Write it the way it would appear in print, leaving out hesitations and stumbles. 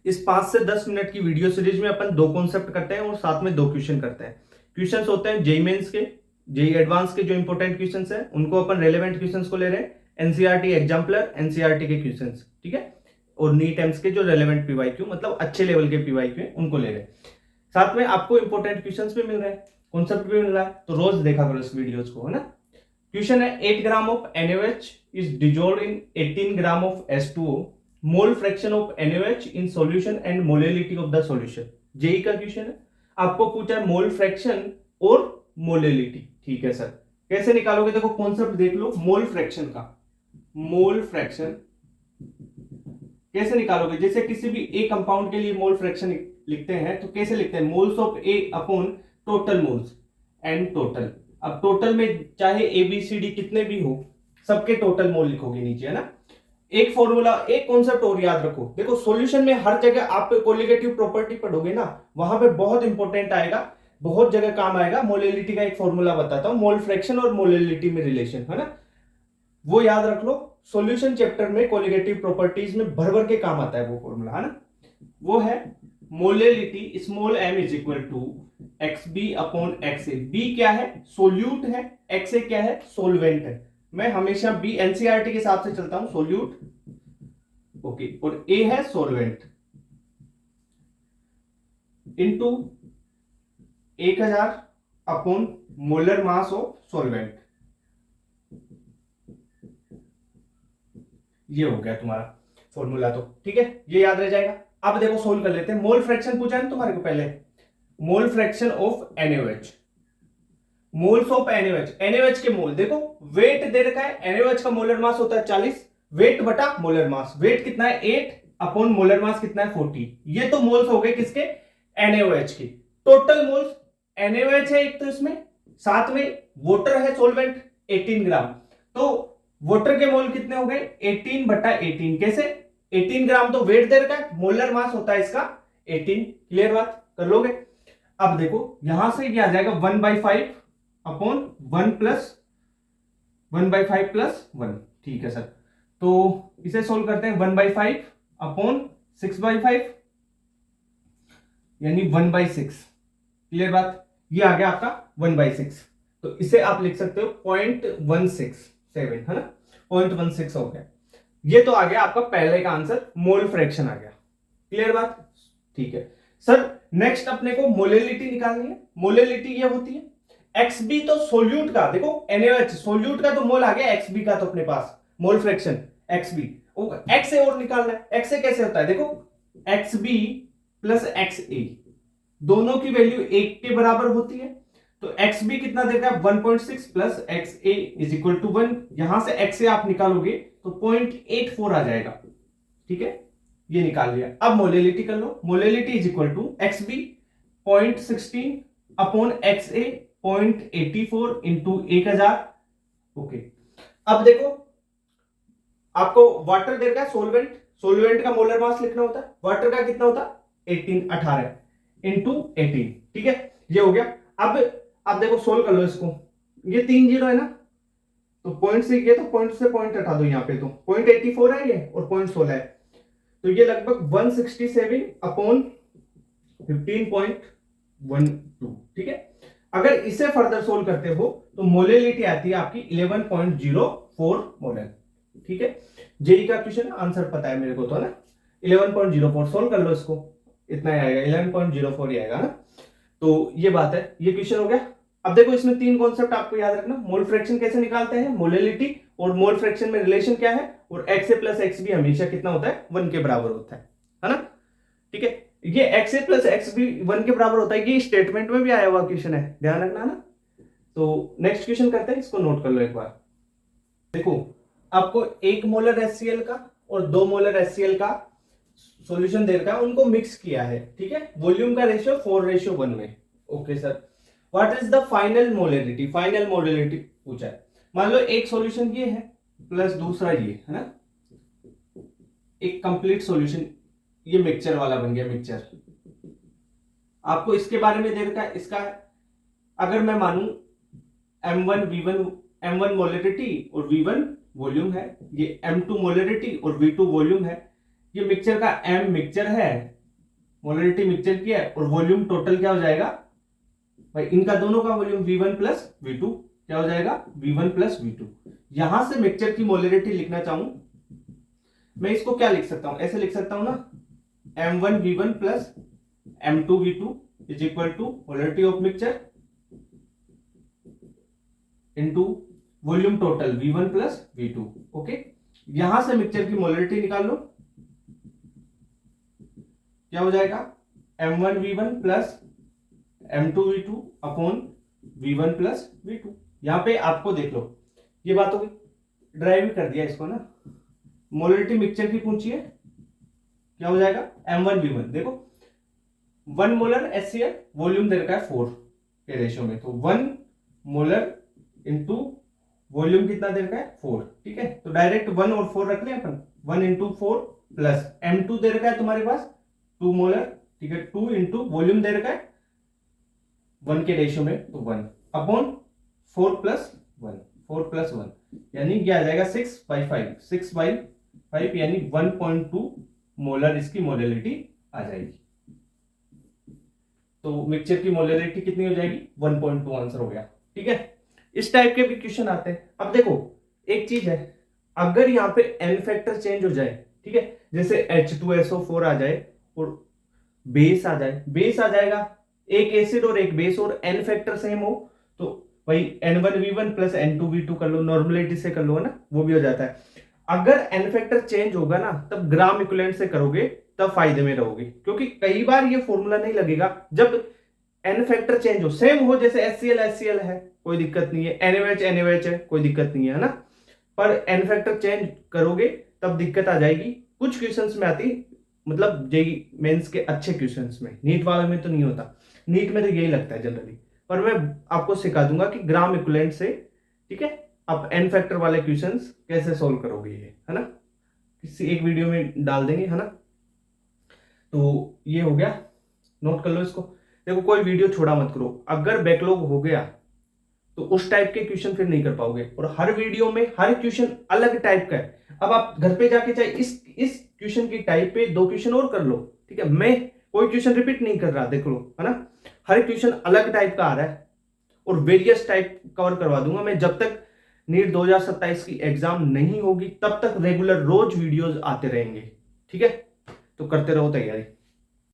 इस 5 से 10 मिनट की वीडियो सीरीज में अपन 2 कॉन्सेप्ट करते हैं और साथ में 2 क्वेश्चन करते हैं। क्वेश्चंस होते हैं जेई मेंस के, जेई एडवांस के जो इंपॉर्टेंट क्वेश्चंस हैं उनको अपन रेलेवेंट क्वेश्चंस को ले रहे हैं, एनसीईआरटी एग्जाम्पलर एनसीईआरटी के क्वेश्चंस, ठीक है, और नीट एम्स के जो रेलेवेंट पीवाईक्यू मतलब अच्छे लेवल के पीवाईक्यू हैं उनको ले रहे हैं। साथ में आपको इंपॉर्टेंट क्वेश्चंस भी मिल रहे हैं, कॉन्सेप्ट भी मिल रहा है, तो रोज देखा करो इस वीडियोस को, है ना। क्वेश्चन है 8 gram of NaOH is dissolved in 18 gram of H2O, mole fraction of NaOH in solution and molality of the solution. JEE का क्वेश्चन है, आपको पूछा है मोल फ्रैक्शन और मोलेलिटी, ठीक है सर। कैसे निकालोगे, देखो कॉन्सेप्ट देख लो मोल फ्रैक्शन का। मोल फ्रैक्शन कैसे निकालोगे, जैसे किसी भी ए कंपाउंड के लिए मोल फ्रैक्शन लिखते हैं तो कैसे लिखते हैं, moles of A upon total moles and total. अब टोटल में चाहे ए बी सी डी कितने भी हो सबके टोटल मोल लिखोगे नीचे, है ना। एक फॉर्मूला, एक कॉन्सेप्ट और याद रखो, देखो सॉल्यूशन में हर जगह आप कोलिगेटिव प्रॉपर्टी पढ़ोगे ना, वहां पे बहुत इंपॉर्टेंट आएगा, बहुत जगह काम आएगा। मोलेलिटी का एक फॉर्मूला बताता हूं, मोल फ्रैक्शन और मोलेलिटी में रिलेशन, है ना, वो याद रख लो। सॉल्यूशन चैप्टर में कोलिगेटिव प्रॉपर्टीज में भर भर के काम आता है वो फॉर्मूला, है ना। वो है molality small m is equal to X B upon X A. B क्या है, सोल्यूट है, एक्स ए क्या है, सोलवेंट है। मैं हमेशा बी एनसीईआरटी के हिसाब से चलता हूं, सोल्यूट, ओके, और ए है solvent, into 1000 upon molar mass of solvent. ये हो गया तुम्हारा फॉर्मूला, तो ठीक है, ये याद रह जाएगा। अब देखो सोल्व कर लेते हैं। मोल फ्रैक्शन पूछा है ना तुम्हारे को पहले, मोल fraction of NaOH, moles of NaOH, NaOH के मोल देखो, वेट दे रखा है, NaOH का मोलर मास होता है 40, वेट बटा मोलर मास, वेट कितना है 8 अपॉन मोलर मास कितना है 40। ये तो मोल्स हो गए किसके, NaOH के। टोटल मोल्स NaOH है एक तो इसमें, साथ में वाटर है सोलवेंट 18 ग्राम, तो वाटर के मोल कितने हो गए 18 बटा 18। कैसे, 18 ग्राम तो वेट दे रखा है, मोलर मास होता है इसका 18। क्लियर बात, कर लोगे। अब देखो यहां से ये आ जाएगा 1/5 अपॉन 1 प्लस 1/5 प्लस 1, ठीक है सर। तो इसे सोल्व करते हैं, 1/5 अपॉन 6/5 यानी 1/6। क्लियर बात, ये आ गया आपका 1/6, तो इसे आप लिख सकते हो 0.167, है ना, 0.16 हो गया। ये तो आ गया आपका पहले का आंसर, मोल फ्रैक्शन आ गया। क्लियर बात, ठीक है सर। नेक्स्ट अपने को मोलेलिटी निकालनी है। मोलेलिटी ये होती है XB, तो सोल्यूट का देखो NaOH सोल्यूट का तो मोल आ गया, XB का तो अपने पास मोल फ्रैक्शन XB, XA और निकालना है। XA कैसे होता है, देखो XB प्लस XA दोनों की वैल्यू 1 के बराबर होती है, तो XB कितना देगा 1.6 plus XA is equal to 1। यहां से XA आप निकालोगे तो 0.84 आ जाएगा, ठीक है, ये निकाल लिया। अब मोलेलिटी कर लो, molality is equal to XB 0.16 upon XA 0.84 into 1000, okay. अब देखो आपको वाटर दे रखा है सोलवेंट, सोलवेंट का मोलर मास लिखना होता है, वाटर का कितना होता है 18 इंटू 18, ठीक है, ये हो गया। अब देखो सोल्व कर लो इसको, ये 3 जीरो है ना, तो पॉइंट से ये, तो पॉइंट से पॉइंट हटा दो, यहाँ पे तो 0.84 है ये और 0.16 है, तो ये लगभग 167 अपॉन 15.12, ठीक है। अगर इसे फर्दर सोल्व करते हो तो मोलेलिटी आती है आपकी 11.04 मोलर, ठीक है। जेई का क्वेश्चन आंसर पता है मेरे को तो, है ना, 11.04 सोल्व कर लो इसको, इतना ही आएगा, 11.04 ही आएगा ना। तो ये बात है, ये क्वेश्चन हो गया। अब देखो इसमें 3 कॉन्सेप्ट आपको याद रखना, मोल फ्रैक्शन कैसे निकालते हैं, मोलेलिटी और मोल फ्रैक्शन में रिलेशन क्या है, और XA प्लस XB हमेशा कितना होता है 1 के बराबर होता है ना, ठीक है। ये XA प्लस XB 1 के बराबर होता है, ये स्टेटमेंट में भी आया हुआ क्वेश्चन है, ध्यान रखना ना। तो नेक्स्ट क्वेश्चन करते हैं, इसको नोट कर लो एक बार। देखो आपको 1 मोलर HCl का और 2 मोलर HCl का सॉल्यूशन दे रखा है, उनको मिक्स किया है, ठीक है, वॉल्यूम का रेशियो 4:1 में, okay sir. What is the final molality, final molality पूछा है। मान लो एक सॉल्यूशन ये है प्लस दूसरा ये है ना, एक कंप्लीट सॉल्यूशन, ये मिक्सचर वाला बन गया मिक्सचर। आपको इसके बारे में दे रखा है, इसका अगर मैं मानूं M1 V1, M1 मोलेरिटी और V1 वॉल्यूम है, ये M2 मोलेरिटी और V2 वॉल्यूम है, ये मिक्सचर का एम मिक्सचर है, मोलरिटी मिक्सचर की है, और वॉल्यूम टोटल क्या हो जाएगा भाई, इनका दोनों का वॉल्यूम V1 प्लस V2 क्या हो जाएगा, V1 प्लस V2। यहां से मिक्सचर की मोलरिटी लिखना चाहूं, मैं इसको क्या लिख सकता हूं, ऐसे लिख सकता हूं ना, M1V1 plus M2V2 is equal to molarity of mixture into volume total V1 plus V2। Okay, यहां से मिक्सचर की मोलरिटी निकाल लो, क्या हो जाएगा, M1V1 plus M2V2 upon V1 plus V2। यहां पे आपको देख लो, ये बात होगी, ड्राइव कर दिया इसको ना, मोलरिटी मिक्सचर की पूछिए, क्या हो जाएगा, M1V1, देखो 1 मोलर HCl, वॉल्यूम दे रखा है 4 के रेशियो में, तो 1 मोलर इंटू वॉल्यूम कितना दे रखा है 4, ठीक है, तो डायरेक्ट 1 और 4 रख ले अपन, 1 इंटू 4 प्लस M2 दे रखा है तुम्हारे पास 2 मोलर, ठीक है, 2 इंटू वॉल्यूम दे रखा है 1 के रेशियो में, तो 1 अपॉन 4 प्लस 1, 4 प्लस 1 यानी क्या आ जाएगा 6/5, 6/5 यानी 1.2 मोलर इसकी मोलरिटी आ जाएगी। तो मिक्सचर की मोलरिटी कितनी हो जाएगी, 1.2 आंसर हो गया, ठीक है। इस टाइप के भी क्वेश्चन आते हैं। अब देखो एक चीज है, अगर यहाँ पे एन फैक्टर चेंज हो जाए, ठीक है, जैसे H2SO4 आ जाए और बेस आ जाए, बेस आ जाएगा, एक एसिड और एक बेस, और एन फैक्टर सेम हो, तो भाई N1V1 प्लस N2V2 कर लो, नॉर्मलिटी से कर लो ना, वो भी हो जाता है। अगर एन फैक्टर चेंज होगा ना, तब ग्राम इक्विवेलेंट से करोगे, तब फायदे में रहोगे, क्योंकि कई बार ये फॉर्मूला नहीं लगेगा। जब एन फैक्टर चेंज हो, सेम हो, जैसे HCl है कोई दिक्कत नहीं है, NaOH है कोई दिक्कत नहीं है ना, पर एन फैक्टर चेंज करोगे तब दिक्कत आ जाएगी। कुछ क्वेश्चंस में आती, मतलब जेई मेंस के अच्छे क्वेश्चंस में, नीट वाले में तो नहीं होता, नीट में तो यही लगता है जनरली, पर मैं आपको सिखा दूंगा कि ग्राम इक्विवेलेंट से, ठीक है, आप एन फैक्टर वाले क्वेश्चंस कैसे सोल्व करोगे, ये है ना, किसी एक वीडियो में डाल देंगे, है ना। तो ये हो गया, नोट कर लो इसको। देखो कोई वीडियो छोड़ा मत करो, अगर बैकलॉग हो गया तो उस टाइप के क्वेश्चन फिर नहीं कर पाओगे, और हर वीडियो में हर क्वेश्चन अलग टाइप का है। अब आप घर पे जाके चाहे इस क्वेश्चन की टाइप पे 2 क्वेश्चन और कर लो, ठीक है, मैं कोई क्वेश्चन रिपीट नहीं कर रहा, देख लो, है ना, हर क्वेश्चन अलग टाइप का आ रहा है, और वेरियस टाइप कवर करवा दूंगा मैं। जब तक नीट 2027 की एग्जाम नहीं होगी तब तक रेगुलर रोज वीडियोस आते रहेंगे, ठीक है, तो करते रहो तैयारी।